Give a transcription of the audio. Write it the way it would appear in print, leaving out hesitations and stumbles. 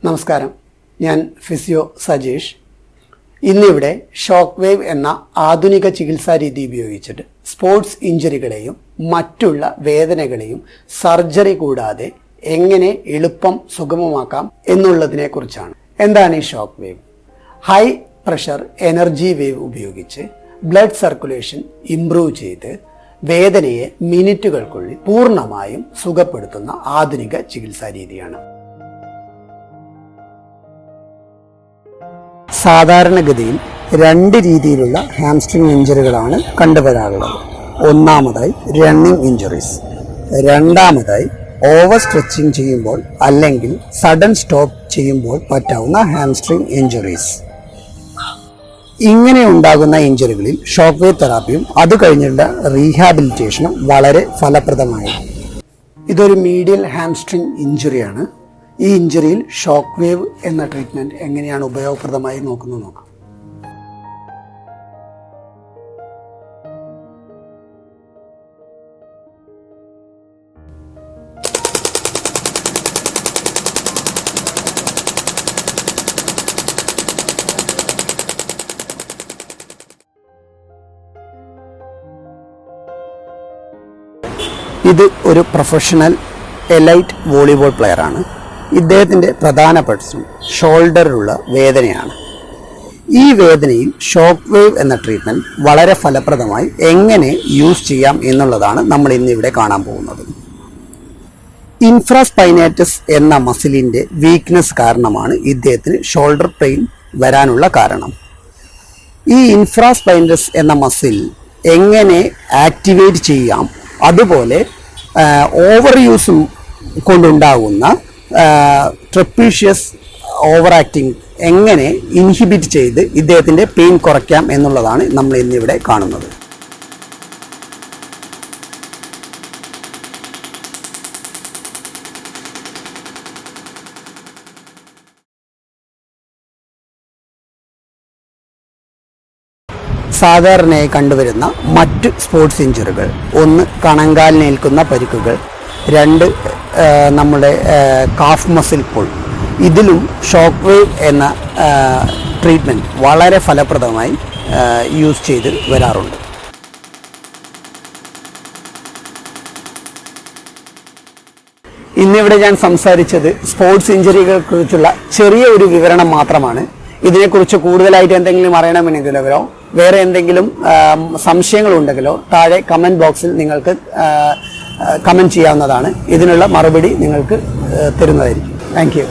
നമസ്കാരം, ഞാൻ ഫിസിയോ സജീഷ്. ഇന്നിവിടെ ഷോക്ക് വേവ് എന്ന ആധുനിക ചികിത്സാ രീതി ഉപയോഗിച്ചിട്ട് സ്പോർട്സ് ഇഞ്ചുറികളെയും മറ്റുള്ള വേദനകളെയും സർജറി കൂടാതെ എങ്ങനെ എളുപ്പം സുഗമമാക്കാം എന്നുള്ളതിനെ കുറിച്ചാണ്. എന്താണ് ഈ shock wave? High pressure energy wave ഉപയോഗിച്ച് ബ്ലഡ് സർക്കുലേഷൻ ഇംപ്രൂവ് ചെയ്ത് വേദനയെ മിനിറ്റുകൾക്കുള്ളിൽ പൂർണ്ണമായും സുഖപ്പെടുത്തുന്ന ആധുനിക ചികിത്സാ രീതിയാണ്. സാധാരണഗതിയിൽ രണ്ട് രീതിയിലുള്ള ഹാംസ്ട്രിങ് ഇഞ്ചുറികളാണ് കണ്ടുവരാറുള്ളത്. ഒന്നാമതായി റണ്ണിങ് ഇഞ്ചുറീസ്, രണ്ടാമതായി ഓവർ സ്ട്രെച്ചിങ് ചെയ്യുമ്പോൾ അല്ലെങ്കിൽ സഡൻ സ്റ്റോപ്പ് ചെയ്യുമ്പോൾ പറ്റാവുന്ന ഹാംസ്ട്രിങ് ഇഞ്ചുറീസ്. ഇങ്ങനെ ഉണ്ടാകുന്ന ഇഞ്ചുറികളിൽ ഷോക്ക് വേവ് തെറാപ്പിയും അത് കഴിഞ്ഞുള്ള റീഹാബിലിറ്റേഷനും വളരെ ഫലപ്രദമായിരുന്നു. ഇതൊരു മീഡിയൽ ഹാംസ്ട്രിങ് ഇഞ്ചുറിയാണ്. ഈ ഇഞ്ചുറിയിൽ ഷോക്ക് വേവ് എന്ന ട്രീറ്റ്മെൻറ്റ് എങ്ങനെയാണ് ഉപയോഗപ്രദമായി നോക്കുന്നത് നോക്കാം. ഇത് ഒരു പ്രൊഫഷണൽ എലൈറ്റ് വോളിബോൾ പ്ലെയറാണ്. ഇദ്ദേഹത്തിൻ്റെ പ്രധാന പ്രശ്നം ഷോൾഡറിലുള്ള വേദനയാണ്. ഈ വേദനയിൽ ഷോക്ക് വേവ് എന്ന ട്രീറ്റ്മെൻറ്റ് വളരെ ഫലപ്രദമായി എങ്ങനെ യൂസ് ചെയ്യാം എന്നുള്ളതാണ് നമ്മൾ ഇന്നിവിടെ കാണാൻ പോകുന്നത്. ഇൻഫ്രാസ്പൈനേറ്റസ് എന്ന മസിലിൻ്റെ വീക്ക്നെസ് കാരണമാണ് ഇദ്ദേഹത്തിന് ഷോൾഡർ പെയിൻ വരാനുള്ള കാരണം. ഈ ഇൻഫ്രാസ്പൈനറ്റസ് എന്ന മസിൽ എങ്ങനെ ആക്ടിവേറ്റ് ചെയ്യാം, അതുപോലെ ഓവർ യൂസും കൊണ്ടുണ്ടാകുന്ന ട്രപ്പീഷ്യസ് ഓവർ ആക്ടിങ് എങ്ങനെ ഇൻഹിബിറ്റ് ചെയ്ത് ഇദ്ദേഹത്തിൻ്റെ പെയിൻ കുറയ്ക്കാം എന്നുള്ളതാണ് നമ്മൾ ഇന്നിവിടെ കാണുന്നത്. സാധാരണയായി കണ്ടുവരുന്ന മറ്റ് സ്പോർട്സ് ഇഞ്ചുറികൾ: ഒന്ന്, കണങ്കാലിനേൽക്കുന്ന പരിക്കുകൾ; രണ്ട്, നമ്മുടെ കാഫ് മസിൽ പുൾ. ഇതിലും ഷോക്ക് വേവ് എന്ന ട്രീറ്റ്മെൻറ്റ് വളരെ ഫലപ്രദമായി യൂസ് ചെയ്ത് വരാറുണ്ട്. ഇന്നിവിടെ ഞാൻ സംസാരിച്ചത് സ്പോർട്സ് ഇഞ്ചുറികളെ കുറിച്ചുള്ള ചെറിയ ഒരു വിവരണം മാത്രമാണ്. ഇതിനെക്കുറിച്ച് കൂടുതലായിട്ട് എന്തെങ്കിലും അറിയണമെന്നുണ്ടെങ്കിലോ വേറെ എന്തെങ്കിലും സംശയങ്ങളുണ്ടെങ്കിലോ താഴെ കമൻറ്റ് ബോക്സിൽ നിങ്ങൾക്ക് കമൻറ്റ് ചെയ്യാവുന്നതാണ്. ഇതിനുള്ള മറുപടി നിങ്ങൾക്ക് തരുന്നതായിരിക്കും. Thank you.